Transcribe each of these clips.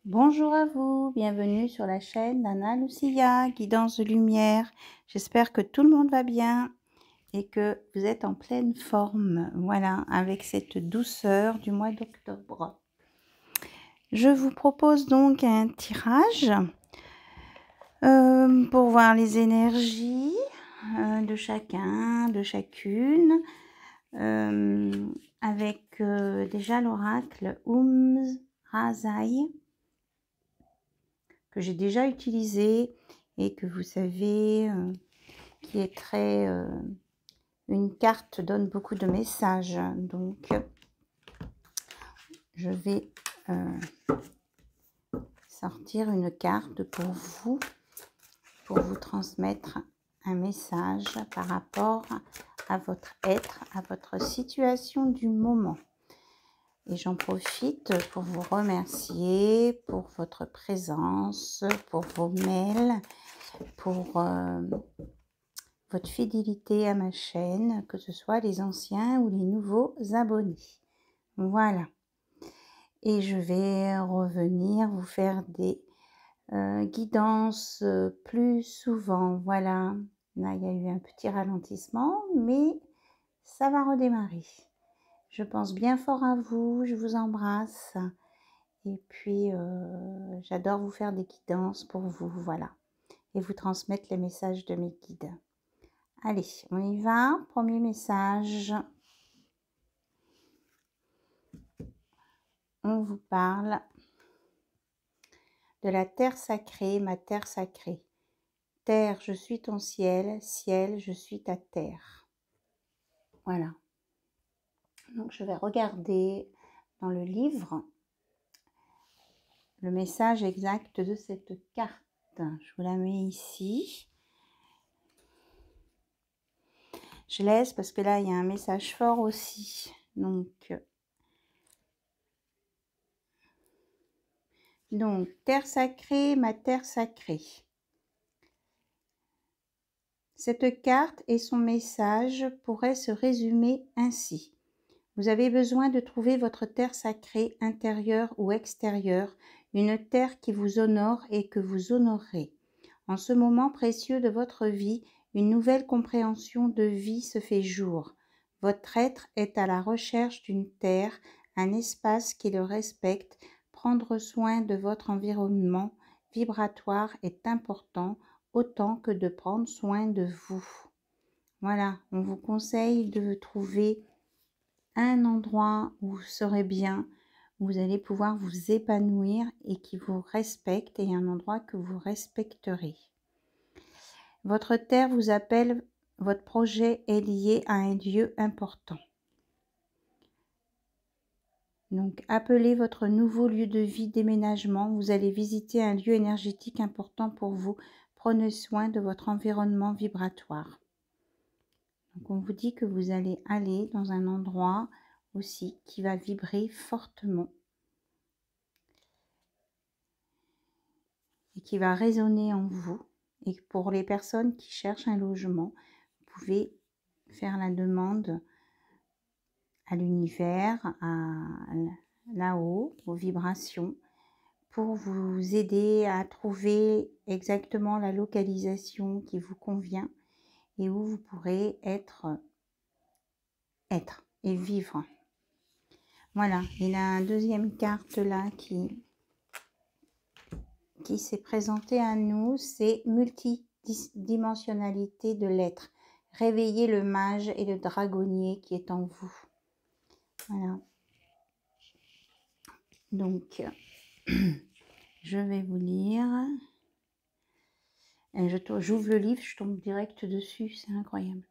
Bonjour à vous, bienvenue sur la chaîne d'Anna Lucia, guidance de lumière. J'espère que tout le monde va bien et que vous êtes en pleine forme, voilà, avec cette douceur du mois d'octobre. Je vous propose donc un tirage pour voir les énergies de chacun, de chacune, avec déjà l'oracle Razai, que j'ai déjà utilisé et que vous savez qui est très... une carte donne beaucoup de messages. Donc, je vais sortir une carte pour vous transmettre un message par rapport à votre être, à votre situation du moment. Et j'en profite pour vous remercier pour votre présence, pour vos mails, pour votre fidélité à ma chaîne, que ce soit les anciens ou les nouveaux abonnés. Voilà. Et je vais revenir vous faire des guidances plus souvent. Voilà. Là, il y a eu un petit ralentissement, mais ça va redémarrer. Je pense bien fort à vous, je vous embrasse. Et puis, j'adore vous faire des guidances pour vous, voilà. Et vous transmettre les messages de mes guides. Allez, on y va. Premier message. On vous parle de la terre sacrée, ma terre sacrée. Terre, je suis ton ciel. Ciel, je suis ta terre. Voilà. Donc, je vais regarder dans le livre le message exact de cette carte. Je vous la mets ici. Je laisse parce que là, il y a un message fort aussi. Donc, terre sacrée, ma terre sacrée. Cette carte et son message pourraient se résumer ainsi. Vous avez besoin de trouver votre terre sacrée, intérieure ou extérieure, une terre qui vous honore et que vous honorez. En ce moment précieux de votre vie, une nouvelle compréhension de vie se fait jour. Votre être est à la recherche d'une terre, un espace qui le respecte. Prendre soin de votre environnement vibratoire est important, autant que de prendre soin de vous. Voilà, on vous conseille de trouver un endroit où vous serez bien, où vous allez pouvoir vous épanouir et qui vous respecte, et un endroit que vous respecterez. Votre terre vous appelle, votre projet est lié à un lieu important. Donc, appelez votre nouveau lieu de vie déménagement. Vous allez visiter un lieu énergétique important pour vous. Prenez soin de votre environnement vibratoire. Donc, on vous dit que vous allez aller dans un endroit aussi qui va vibrer fortement et qui va résonner en vous. Et pour les personnes qui cherchent un logement, vous pouvez faire la demande à l'univers, à là-haut, aux vibrations, pour vous aider à trouver exactement la localisation qui vous convient et où vous pourrez être et vivre. Voilà, il y a une deuxième carte là qui s'est présentée à nous, c'est multidimensionnalité de l'être. Réveillez le mage et le dragonnier qui est en vous. Voilà. Donc, je vais vous lire. J'ouvre le livre, je tombe direct dessus, c'est incroyable.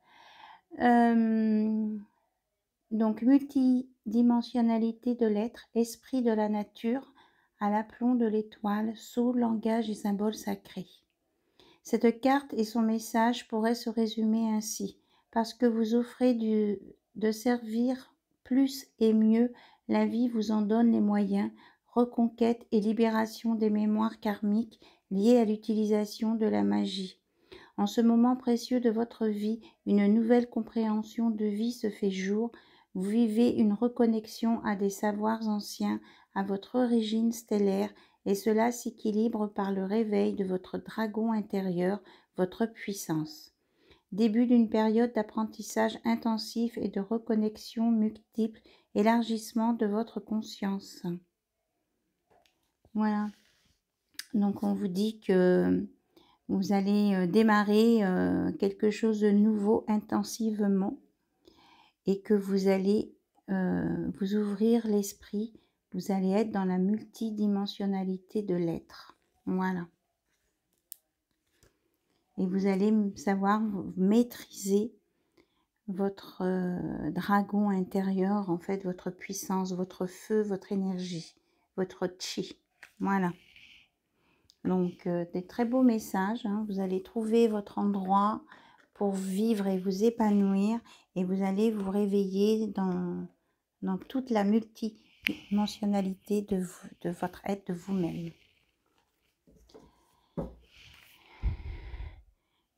Donc, multidimensionnalité de l'être, esprit de la nature, à l'aplomb de l'étoile, sceau, langage et symbole sacré. Cette carte et son message pourraient se résumer ainsi. Parce que vous offrez de servir plus et mieux, la vie vous en donne les moyens, reconquête et libération des mémoires karmiques liées à l'utilisation de la magie. En ce moment précieux de votre vie, une nouvelle compréhension de vie se fait jour. Vous vivez une reconnexion à des savoirs anciens, à votre origine stellaire et cela s'équilibre par le réveil de votre dragon intérieur, votre puissance. Début d'une période d'apprentissage intensif et de reconnexion multiple, élargissement de votre conscience. Voilà. Donc on vous dit que vous allez démarrer quelque chose de nouveau intensivement et que vous allez vous ouvrir l'esprit. Vous allez être dans la multidimensionnalité de l'être. Voilà. Et vous allez savoir maîtriser votre dragon intérieur, en fait, votre puissance, votre feu, votre énergie, votre chi. Voilà. Donc, des très beaux messages. Hein. Vous allez trouver votre endroit pour vivre et vous épanouir. Et vous allez vous réveiller dans toute la multidimensionnalité de votre être, de vous-même.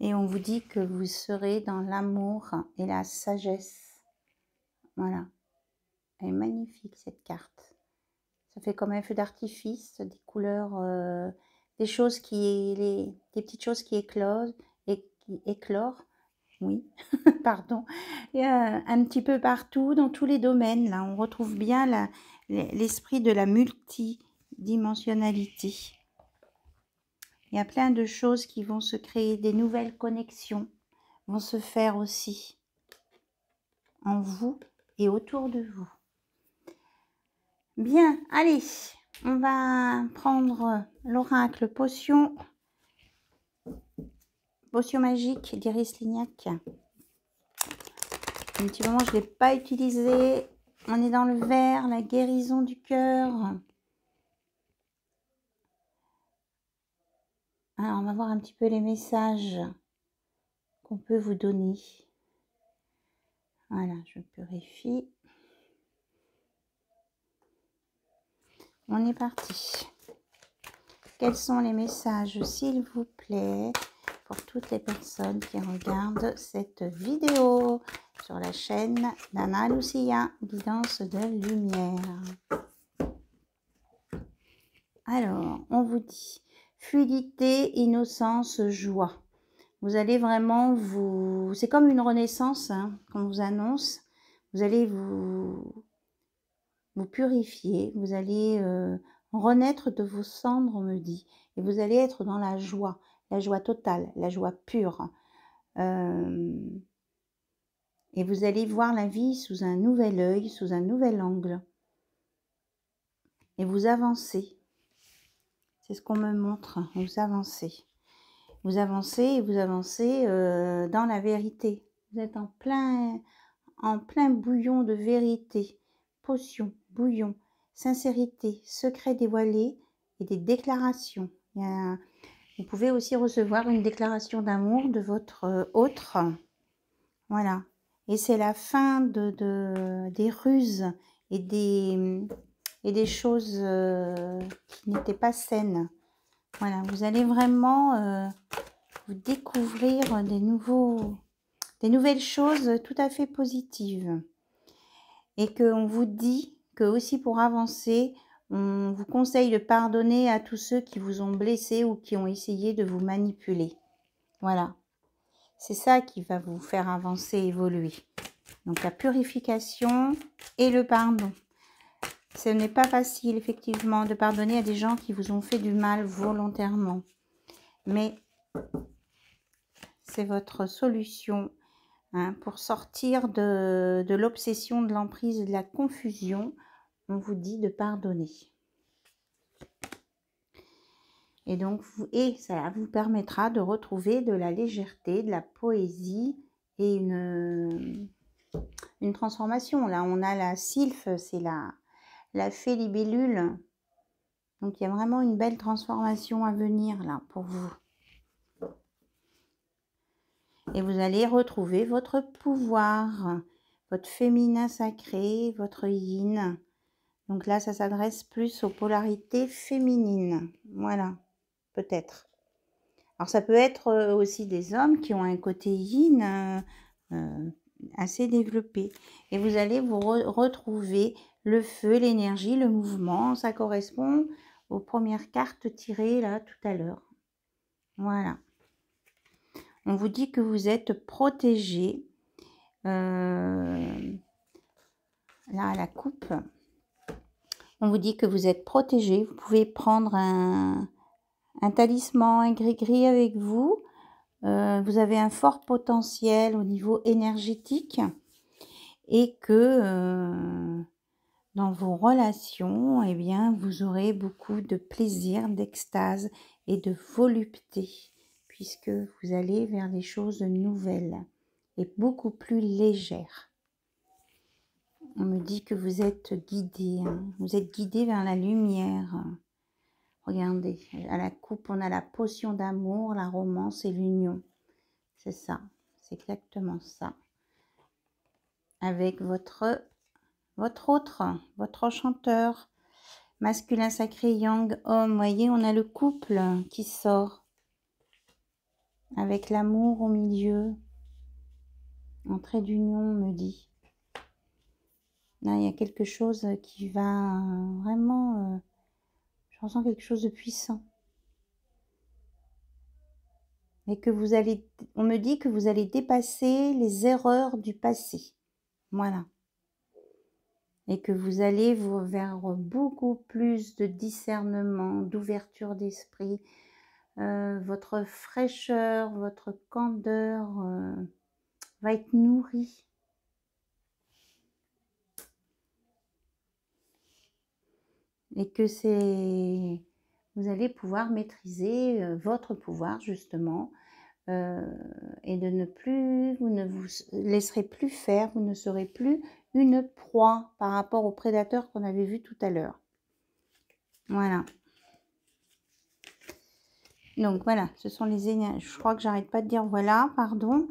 Et on vous dit que vous serez dans l'amour et la sagesse. Voilà. Elle est magnifique cette carte. Ça fait comme un feu d'artifice, des couleurs, des choses des petites choses qui éclosent et qui éclorent. Oui, pardon. Et, un petit peu partout, dans tous les domaines. Là, on retrouve bien l'esprit de la multidimensionnalité. Il y a plein de choses qui vont se créer, des nouvelles connexions vont se faire aussi en vous et autour de vous. Bien, allez, on va prendre l'oracle potion magique d'Iris Lignac. Un petit moment, je ne l'ai pas utilisé. On est dans le vert, la guérison du cœur. Alors, on va voir un petit peu les messages qu'on peut vous donner. Voilà, je purifie. On est parti. Quels sont les messages, s'il vous plaît, pour toutes les personnes qui regardent cette vidéo sur la chaîne d'Anna Lucia, guidance de lumière. Alors, on vous dit fluidité, innocence, joie. Vous allez vraiment c'est comme une renaissance hein, qu'on vous annonce. Vous allez vous purifier, vous allez renaître de vos cendres, on me dit. Et vous allez être dans la joie totale, la joie pure. Et vous allez voir la vie sous un nouvel œil, sous un nouvel angle. Et vous avancez. C'est ce qu'on me montre, vous avancez. Vous avancez et vous avancez dans la vérité. Vous êtes en plein bouillon de vérité. Potion, bouillon, sincérité, secret dévoilé et des déclarations. Vous pouvez aussi recevoir une déclaration d'amour de votre autre. Voilà. Et c'est la fin des ruses et des choses qui n'étaient pas saines. Voilà, vous allez vraiment vous découvrir des nouvelles choses tout à fait positives. Et qu'on vous dit que aussi pour avancer, on vous conseille de pardonner à tous ceux qui vous ont blessé ou qui ont essayé de vous manipuler. Voilà. C'est ça qui va vous faire avancer, évoluer. Donc la purification et le pardon. Ce n'est pas facile, effectivement, de pardonner à des gens qui vous ont fait du mal volontairement. Mais c'est votre solution hein, pour sortir de l'obsession, de l'emprise et de la confusion. On vous dit de pardonner. Et donc, ça vous permettra de retrouver de la légèreté, de la poésie et une transformation. Là, on a la sylphe, c'est la fée libellule. Donc, il y a vraiment une belle transformation à venir là pour vous. Et vous allez retrouver votre pouvoir, votre féminin sacré, votre yin. Donc là, ça s'adresse plus aux polarités féminines. Voilà, peut-être. Alors, ça peut être aussi des hommes qui ont un côté yin, assez développé. Et vous allez vous retrouver le feu, l'énergie, le mouvement. Ça correspond aux premières cartes tirées là tout à l'heure. Voilà. On vous dit que vous êtes protégé. Là, à la coupe, on vous dit que vous êtes protégé. Vous pouvez prendre un talisman, un gris-gris avec vous. Vous avez un fort potentiel au niveau énergétique et que dans vos relations, eh bien, vous aurez beaucoup de plaisir, d'extase et de volupté puisque vous allez vers des choses nouvelles et beaucoup plus légères. On me dit que vous êtes guidé, hein. Vous êtes guidé vers la lumière. Regardez, à la coupe, on a la potion d'amour, la romance et l'union. C'est ça, c'est exactement ça. Avec votre chanteur, masculin sacré, yang, homme. Vous voyez, on a le couple qui sort. Avec l'amour au milieu. Entrée d'union, on me dit. Là, il y a quelque chose qui va vraiment... je ressens quelque chose de puissant. Et que vous allez... On me dit que vous allez dépasser les erreurs du passé. Voilà. Et que vous allez vers beaucoup plus de discernement, d'ouverture d'esprit. Votre fraîcheur, votre candeur va être nourrie. Et que vous allez pouvoir maîtriser votre pouvoir justement et de ne plus, vous ne vous laisserez plus faire, vous ne serez plus une proie par rapport au prédateur qu'on avait vu tout à l'heure. Voilà. Donc voilà, ce sont les énergies. Je crois que j'arrête pas de dire voilà, pardon.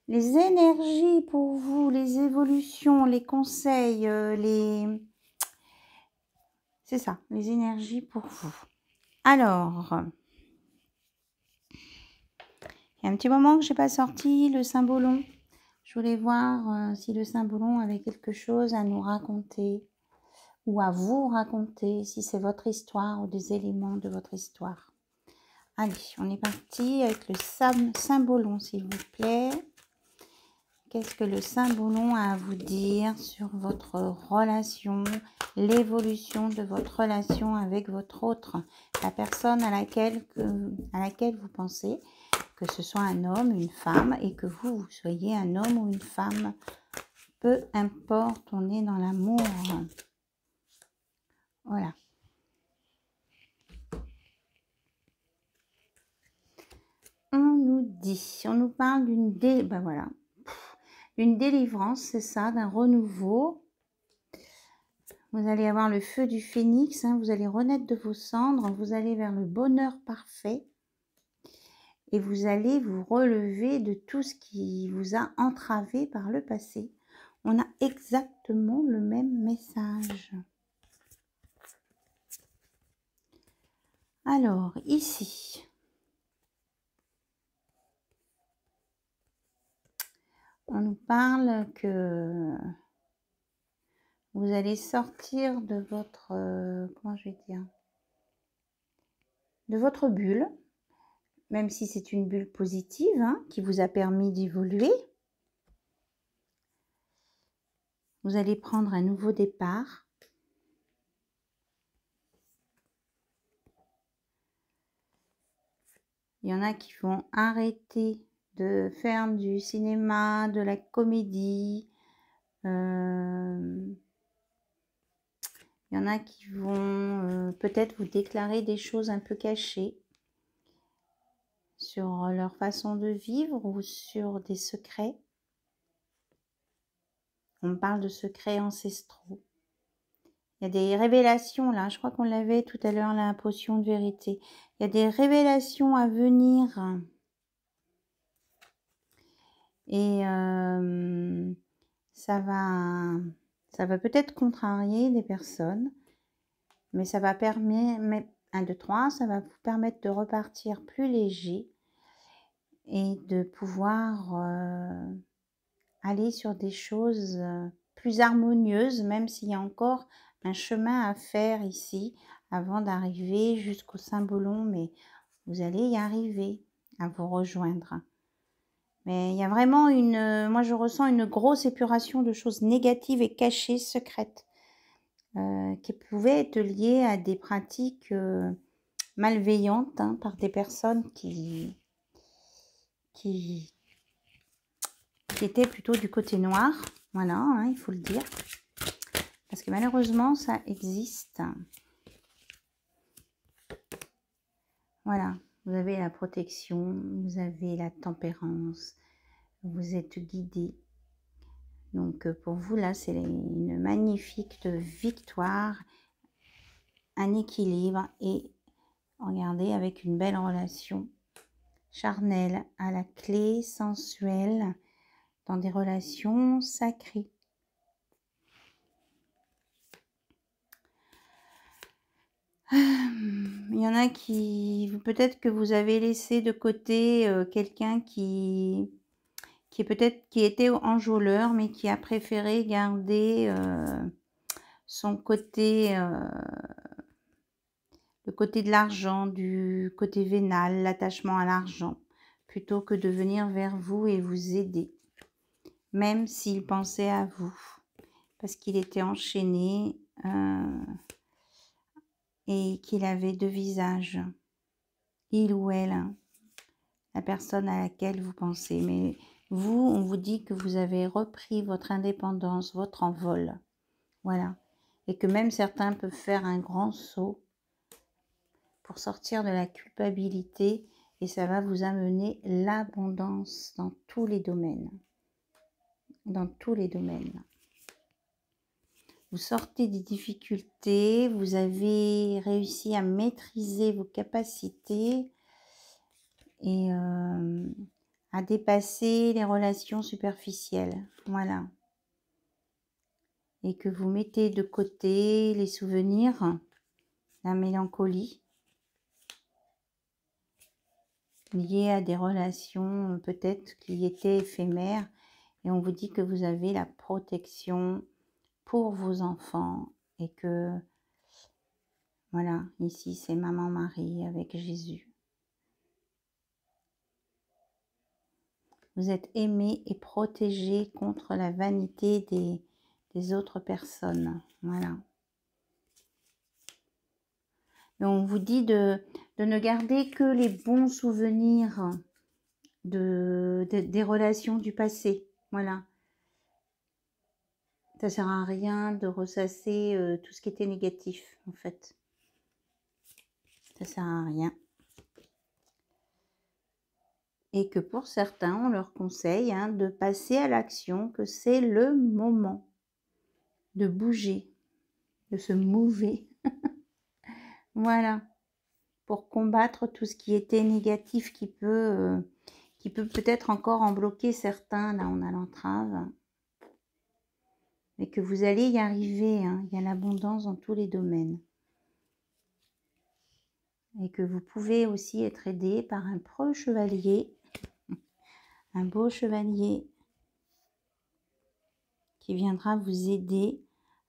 Les énergies pour vous, les évolutions, les conseils, c'est ça, les énergies pour vous. Alors, il y a un petit moment que je n'ai pas sorti le symbolon. Je voulais voir si le symbolon avait quelque chose à nous raconter ou à vous raconter, si c'est votre histoire ou des éléments de votre histoire. Allez, on est parti avec le symbolon, s'il vous plaît. Qu'est-ce que le symbolon a à vous dire sur votre relation, l'évolution de votre relation avec votre autre, la personne à laquelle vous pensez, que ce soit un homme, une femme, et que vous soyez un homme ou une femme, peu importe, on est dans l'amour. Voilà. On nous parle d'une délivrance, c'est ça, d'un renouveau. Vous allez avoir le feu du phénix, hein, vous allez renaître de vos cendres, vous allez vers le bonheur parfait. Et vous allez vous relever de tout ce qui vous a entravé par le passé. On a exactement le même message. Alors, ici, on nous parle que vous allez sortir de votre, comment je vais dire, de votre bulle, même si c'est une bulle positive, hein, qui vous a permis d'évoluer. Vous allez prendre un nouveau départ. Il y en a qui vont arrêter de faire du cinéma, de la comédie. Il y en a qui vont peut-être vous déclarer des choses un peu cachées sur leur façon de vivre ou sur des secrets. On parle de secrets ancestraux. Il y a des révélations là, je crois qu'on l'avait tout à l'heure, la potion de vérité. Il y a des révélations à venir. Et ça va peut-être contrarier des personnes, mais ça va permettre, 1, 2, 3, ça va vous permettre de repartir plus léger et de pouvoir aller sur des choses plus harmonieuses, même s'il y a encore un chemin à faire ici avant d'arriver jusqu'au Saint-Bolon, mais vous allez y arriver à vous rejoindre. Mais il y a vraiment moi je ressens une grosse épuration de choses négatives et cachées, secrètes, qui pouvaient être liées à des pratiques malveillantes hein, par des personnes qui étaient plutôt du côté noir. Voilà, hein, il faut le dire. Parce que malheureusement, ça existe. Voilà, vous avez la protection, vous avez la tempérance, vous êtes guidé. Donc pour vous, là, c'est une magnifique victoire, un équilibre et regardez, avec une belle relation charnelle à la clé, sensuelle, dans des relations sacrées. Il y en a qui, peut-être que vous avez laissé de côté quelqu'un qui était enjôleur, mais qui a préféré garder son côté, le côté de l'argent, du côté vénal, l'attachement à l'argent, plutôt que de venir vers vous et vous aider, même s'il pensait à vous, parce qu'il était enchaîné et qu'il avait deux visages, il ou elle, hein, la personne à laquelle vous pensez. Mais vous, on vous dit que vous avez repris votre indépendance, votre envol. Voilà. Et que même certains peuvent faire un grand saut pour sortir de la culpabilité et ça va vous amener l'abondance dans tous les domaines. Dans tous les domaines. Vous sortez des difficultés, vous avez réussi à maîtriser vos capacités et à dépasser les relations superficielles. Voilà. Et que vous mettez de côté les souvenirs, la mélancolie liée à des relations peut-être qui étaient éphémères. Et on vous dit que vous avez la protection pour vos enfants et que, voilà, ici c'est Maman Marie avec Jésus. Vous êtes aimé et protégé contre la vanité des autres personnes. Voilà. Et on vous dit de ne garder que les bons souvenirs des relations du passé. Voilà. Ça sert à rien de ressasser tout ce qui était négatif, en fait. Ça sert à rien. Et que pour certains, on leur conseille hein, de passer à l'action, que c'est le moment de bouger, de se mouver. Voilà, pour combattre tout ce qui était négatif qui peut peut-être encore en bloquer certains. Là, on a l'entrave. Mais que vous allez y arriver. Hein. Il y a l'abondance dans tous les domaines. Et que vous pouvez aussi être aidé par un preux chevalier, un beau chevalier qui viendra vous aider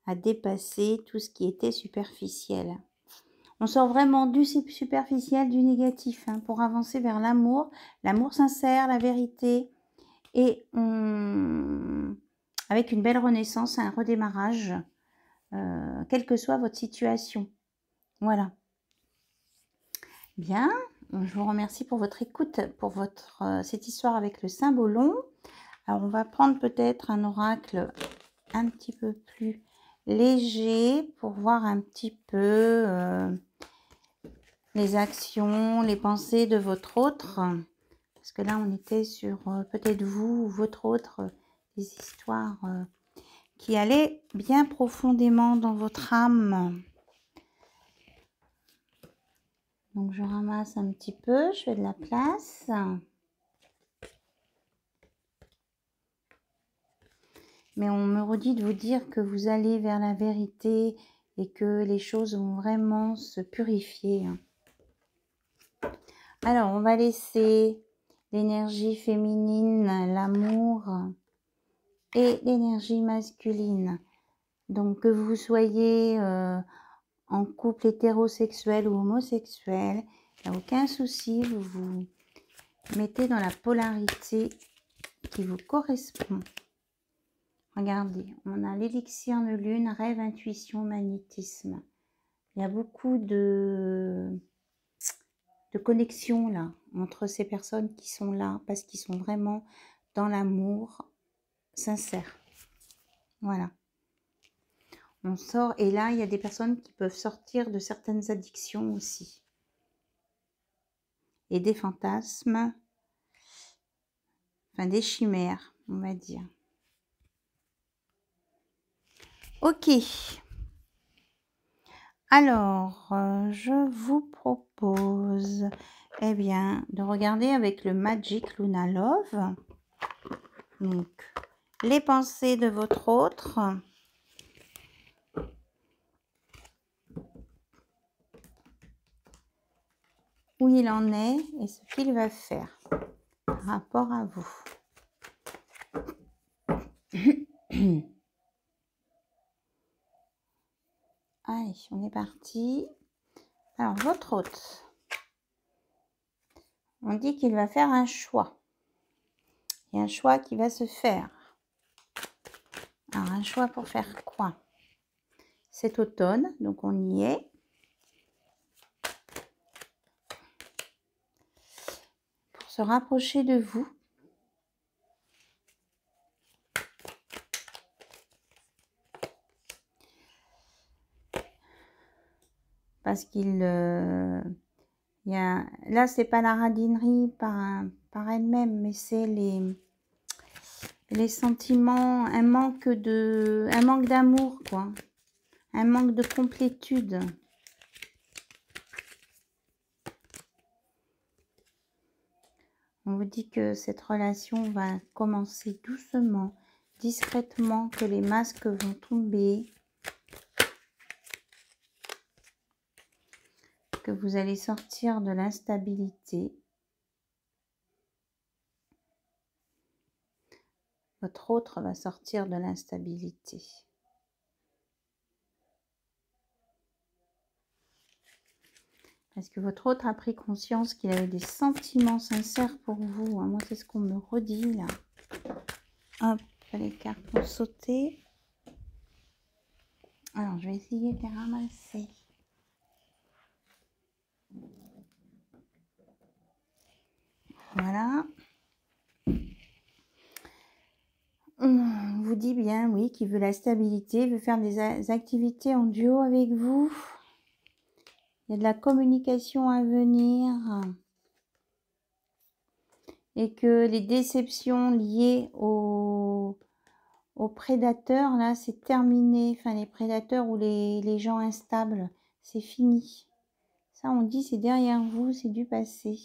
à dépasser tout ce qui était superficiel. On sort vraiment du superficiel, du négatif, hein, pour avancer vers l'amour sincère, la vérité, et avec une belle renaissance, un redémarrage, quelle que soit votre situation. Voilà. Bien, je vous remercie pour votre écoute, pour cette histoire avec le Saint-Bolon. Alors, on va prendre peut-être un oracle un petit peu plus léger pour voir un petit peu les actions, les pensées de votre autre. Parce que là, on était sur peut-être vous ou votre autre, des histoires qui allaient bien profondément dans votre âme. Donc, je ramasse un petit peu, je fais de la place. Mais on me redit de vous dire que vous allez vers la vérité et que les choses vont vraiment se purifier. Alors, on va laisser l'énergie féminine, l'amour, et l'énergie masculine. Donc, que vous soyez en couple hétérosexuel ou homosexuel, il n'y a aucun souci, vous vous mettez dans la polarité qui vous correspond. Regardez, on a l'élixir de lune, rêve, intuition, magnétisme. Il y a beaucoup de connexion là, entre ces personnes qui sont là, parce qu'ils sont vraiment dans l'amour sincère. Voilà. On sort, et là, il y a des personnes qui peuvent sortir de certaines addictions aussi. Et des fantasmes, enfin des chimères, on va dire. Ok. Alors, je vous propose, eh bien, de regarder avec le Magic Luna Love. Donc, les pensées de votre autre. Où il en est et ce qu'il va faire par rapport à vous. Allez, on est parti. Alors, votre hôte, on dit qu'il va faire un choix. Il y a un choix qui va se faire. Alors, un choix pour faire quoi? C'est automne, donc on y est. Pour se rapprocher de vous. Parce qu'il y a... Là, c'est pas la radinerie par elle-même, mais c'est les sentiments, un manque d'amour, quoi. Un manque de complétude. On vous dit que cette relation va commencer doucement, discrètement, que les masques vont tomber, que vous allez sortir de l'instabilité. Votre autre va sortir de l'instabilité. Parce que votre autre a pris conscience qu'il avait des sentiments sincères pour vous. Moi, c'est ce qu'on me redit là. Hop, les cartes vont sauter. Alors, je vais essayer de les ramasser. Voilà. On vous dit bien, oui, qu'il veut la stabilité, veut faire des activités en duo avec vous. Il y a de la communication à venir. Et que les déceptions liées aux prédateurs, là, c'est terminé. Enfin, les prédateurs ou les gens instables, c'est fini. Ça, on dit, c'est derrière vous, c'est du passé.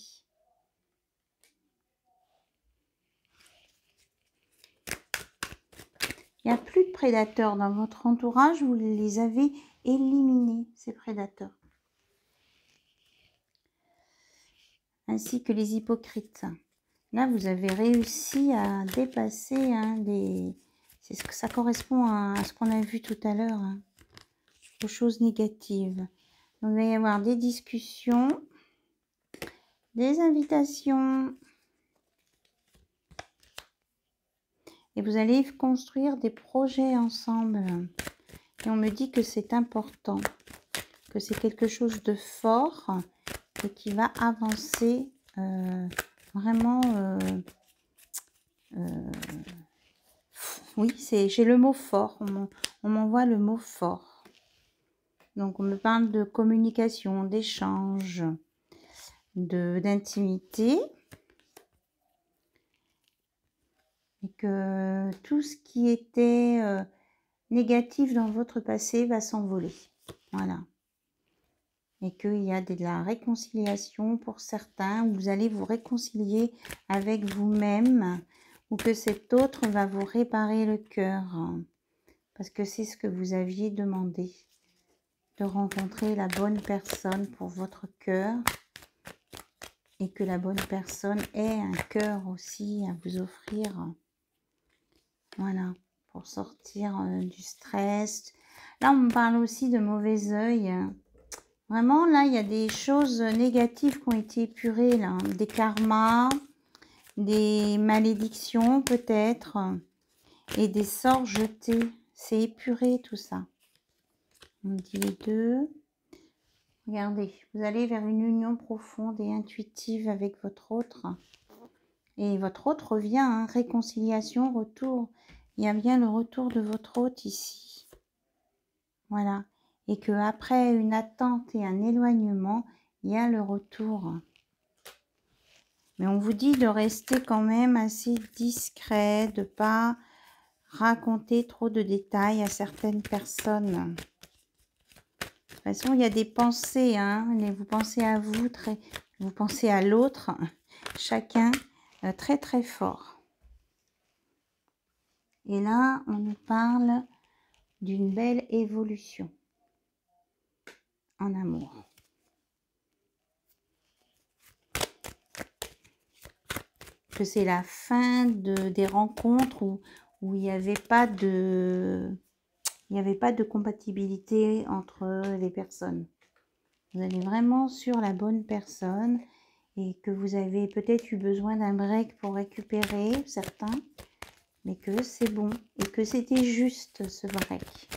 Il n'y a plus de prédateurs dans votre entourage, vous les avez éliminés, ces prédateurs. Ainsi que les hypocrites. Là, vous avez réussi à dépasser c'est ce que ça correspond à ce qu'on a vu tout à l'heure, hein, aux choses négatives. Donc, il va y avoir des discussions, des invitations. Et vous allez construire des projets ensemble. Et on me dit que c'est important, que c'est quelque chose de fort et qui va avancer vraiment. Oui, j'ai le mot fort. On m'envoie le mot fort. Donc, on me parle de communication, d'échange, d'intimité. Et que tout ce qui était négatif dans votre passé va s'envoler. Voilà. Et qu'il y a de la réconciliation pour certains, où vous allez vous réconcilier avec vous-même, ou que cet autre va vous réparer le cœur. Parce que c'est ce que vous aviez demandé. De rencontrer la bonne personne pour votre cœur. Et que la bonne personne ait un cœur aussi à vous offrir. Voilà, pour sortir du stress. Là, on me parle aussi de mauvais œil. Vraiment, là, il y a des choses négatives qui ont été épurées, là. Des karmas, des malédictions peut-être, et des sorts jetés. C'est épuré tout ça. On dit les deux. Regardez, vous allez vers une union profonde et intuitive avec votre autre. Et votre autre revient, hein, réconciliation, retour. Il y a bien le retour de votre hôte ici. Voilà. Et que après une attente et un éloignement, il y a le retour. Mais on vous dit de rester quand même assez discret, de ne pas raconter trop de détails à certaines personnes. De toute façon, il y a des pensées, hein. Vous pensez à vous, vous pensez à l'autre, chacun très très fort. Et là, on nous parle d'une belle évolution en amour. Que c'est la fin des rencontres où il n'y avait pas de compatibilité entre les personnes. Vous allez vraiment sur la bonne personne et que vous avez peut-être eu besoin d'un break pour récupérer certains, mais que c'est bon et que c'était juste ce break.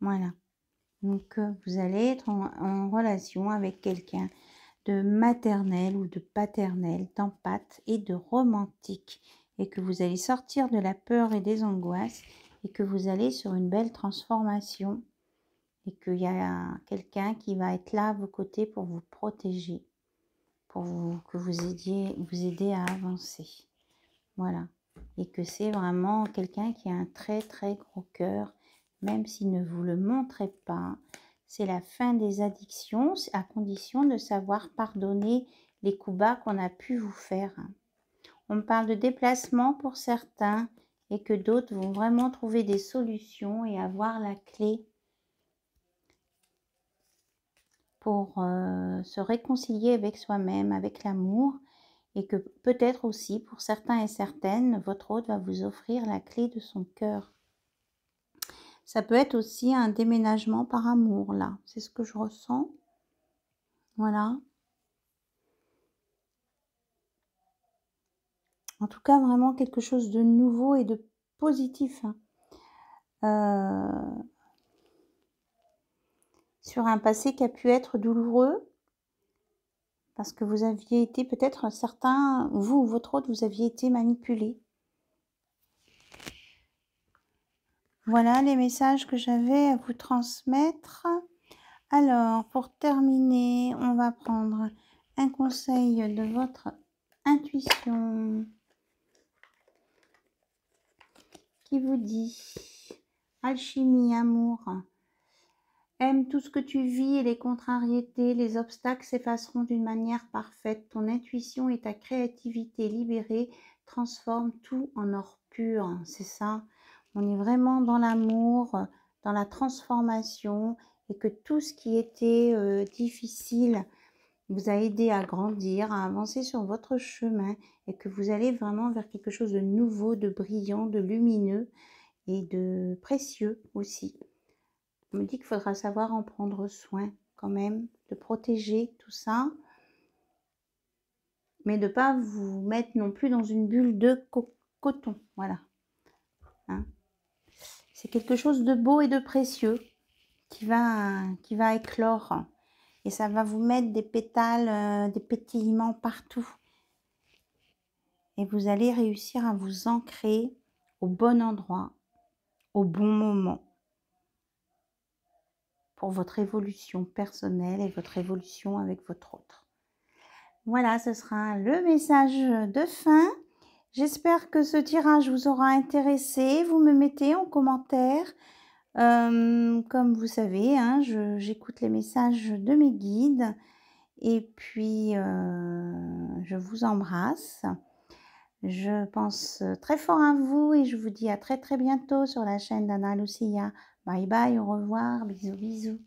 Voilà. Donc, vous allez être en relation avec quelqu'un de maternel ou de paternel, d'empathe et de romantique. Et que vous allez sortir de la peur et des angoisses et que vous allez sur une belle transformation. Et qu'il y a quelqu'un qui va être là à vos côtés pour vous protéger, pour vous aider à avancer. Voilà. Et que c'est vraiment quelqu'un qui a un très très gros cœur, même s'il ne vous le montrait pas. C'est la fin des addictions, à condition de savoir pardonner les coups bas qu'on a pu vous faire. On me parle de déplacement pour certains et que d'autres vont vraiment trouver des solutions et avoir la clé pour se réconcilier avec soi-même, avec l'amour, et que peut-être aussi, pour certains et certaines, votre hôte va vous offrir la clé de son cœur. Ça peut être aussi un déménagement par amour, là. C'est ce que je ressens. Voilà. En tout cas, vraiment quelque chose de nouveau et de positif. Sur un passé qui a pu être douloureux, parce que vous aviez été peut-être certains, vous ou votre hôte, vous aviez été manipulé. Voilà les messages que j'avais à vous transmettre. Alors, pour terminer, on va prendre un conseil de votre intuition qui vous dit alchimie, amour. Aime tout ce que tu vis et les contrariétés, les obstacles s'effaceront d'une manière parfaite. Ton intuition et ta créativité libérée transforment tout en or pur. C'est ça. On est vraiment dans l'amour, dans la transformation et que tout ce qui était difficile vous a aidé à grandir, à avancer sur votre chemin et que vous allez vraiment vers quelque chose de nouveau, de brillant, de lumineux et de précieux aussi. On me dit qu'il faudra savoir en prendre soin quand même, de protéger tout ça, mais de ne pas vous mettre non plus dans une bulle de coton. Voilà. Hein. C'est quelque chose de beau et de précieux qui va éclore. Et ça va vous mettre des pétales, des pétillements partout. Et vous allez réussir à vous ancrer au bon endroit, au bon moment, pour votre évolution personnelle et votre évolution avec votre autre. Voilà, ce sera le message de fin. J'espère que ce tirage vous aura intéressé. Vous me mettez en commentaire. Comme vous savez, hein, j'écoute les messages de mes guides. Et puis, je vous embrasse. Je pense très fort à vous et je vous dis à très très bientôt sur la chaîne d'Anna Lucia. Bye bye, au revoir, bisous bisous.